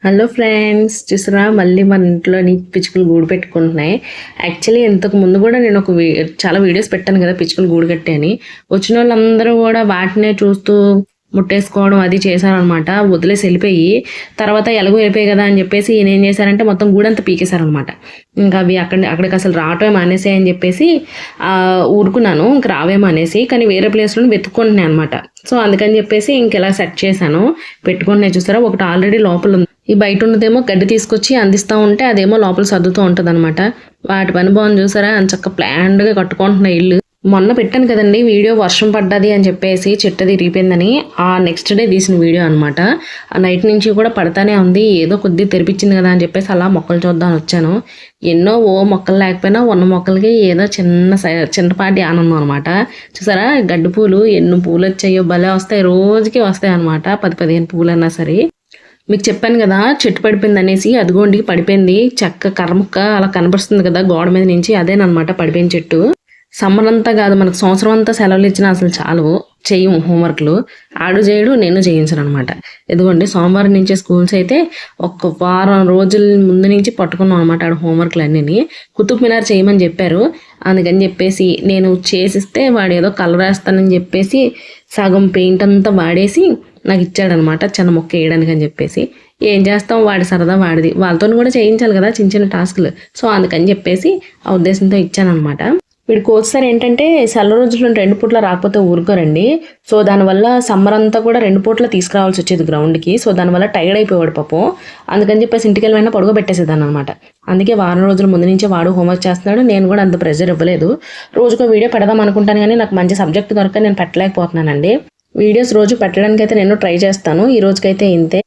Hello friends, చూసారా మళ్ళీ మన ఇంట్లోని పిచ్చుకలు గూడు పెట్టుకుంటున్నాయి. యాక్చువల్లీ ఇంతకు ముందు కూడా నేను చాలా వీడియోస్ పెట్టాను కదా పిచ్చుకలు గూడు కట్టే అని. వచ్చిన వాళ్ళందరూ కూడా వాటినే చూస్తూ ముట్టేసుకోవడం అది చేశారనమాట. వదిలేసి వెళ్ళిపోయి తర్వాత ఎలాగో వెళ్ళిపోయాయి కదా అని చెప్పేసి ఈయన ఏం చేశారంటే మొత్తం గూడంతా పీకేశారనమాట. ఇంకా అవి అక్కడికి అసలు రావటమే మానేసాయి అని చెప్పేసి ఊరుకున్నాను, ఇంక రావేమో అనేసి. కానీ వేరే ప్లేస్లో వెతుక్కుంటున్నాయి అనమాట. సో అందుకని చెప్పేసి ఇంకెలా సెట్ చేశాను. పెట్టుకుంటున్నాయి చూసారా, ఒకటి ఆల్రెడీ లోపల ఉంది. ఈ బయట ఉన్నదేమో గడ్డి తీసుకొచ్చి అందిస్తూ ఉంటే అదేమో లోపల సర్దుతూ ఉంటుంది అనమాట. వాటి పని బాగుంది చూసారా, చక్క ప్లాన్డ్గా కట్టుకుంటున్నాయి ఇల్లు. మొన్న పెట్టాను కదండి వీడియో, వర్షం పడ్డది అని చెప్పేసి చెట్టు తిరిగిపోయిందని. ఆ నెక్స్ట్ డే తీసిన వీడియో అనమాట. ఆ నైట్ నుంచి కూడా పడతానే ఉంది. ఏదో కొద్దిగా తెరిపించింది కదా అని చెప్పేసి అలా మొక్కలు చూద్దామని వచ్చాను. ఎన్నో మొక్కలు లేకపోయినా ఉన్న మొక్కలకి ఏదో చిన్నపాటి ఆనందం అనమాట. చూసారా గడ్డి పూలు ఎన్ని పూలు వచ్చాయో, భలే వస్తాయి, రోజుకి వస్తాయి అనమాట. 10-15 పూలు అన్నా సరే. మీకు చెప్పాను కదా చెట్టు పడిపోయింది అనేసి. అదిగోండి పడిపోయింది, చెక్క కర్రముక్క అలా కనబడుతుంది కదా గోడ మీద నుంచి, అదేనమాట పడిపోయిన చెట్టు. సమ్మర్ అంతా కాదు, మనకు సంవత్సరం అంతా సెలవులు ఇచ్చినా అసలు చాలు చెయ్యం హోంవర్క్లు. ఆడు చేయడు, నేను చేయించను అనమాట. ఎందుకండి సోమవారం నుంచి స్కూల్స్ అయితే ఒక వారం రోజుల ముందు నుంచి పట్టుకున్నాం అనమాట ఆడు హోంవర్క్లు అన్నీ. కుతుబ్ మినార్ చేయమని చెప్పారు, అందుకని చెప్పేసి నేను చేసిస్తే వాడు ఏదో కలర్ వేస్తానని చెప్పేసి సగం పెయింట్ అంతా వాడేసి నాకు ఇచ్చాడనమాట, చిన్న మొక్క వేయడానికి అని చెప్పేసి. ఏం చేస్తాం, వాడి సరదా వాడిది, వాళ్ళతో కూడా చేయించాలి కదా చిన్న చిన్న టాస్క్లు. సో అందుకని చెప్పేసి ఆ ఉద్దేశంతో ఇచ్చానమాట. వీడికి ఒకసారి ఏంటంటే సెలవు రోజులు 2 పూట్ల రాకపోతే ఊరుకోరండి. సో దానివల్ల సమ్మర్ అంతా కూడా 2 పూట్ల తీసుకురావాల్సి వచ్చేది గ్రౌండ్కి. సో దానివల్ల టైర్డ్ అయిపోయాడు పాపం. అందుకని చెప్పేసి ఇంటికి వెళ్ళినా పడుకోబెట్టేసేదాన్ని అనమాట. అందుకే వారం రోజుల ముందు నుంచే వాడు హోంవర్క్ చేస్తున్నాడు. నేను కూడా అంత ప్రెజర్ ఇవ్వలేదు. రోజుకో వీడియో పెడదాం అనుకుంటాను కానీ నాకు మంచి సబ్జెక్ట్ దొరక నేను పెట్టలేకపోతున్నానండి. వీడియోస్ రోజు పెట్టడానికి అయితే నేను ట్రై చేస్తాను. ఈ రోజుకైతే ఇంతే.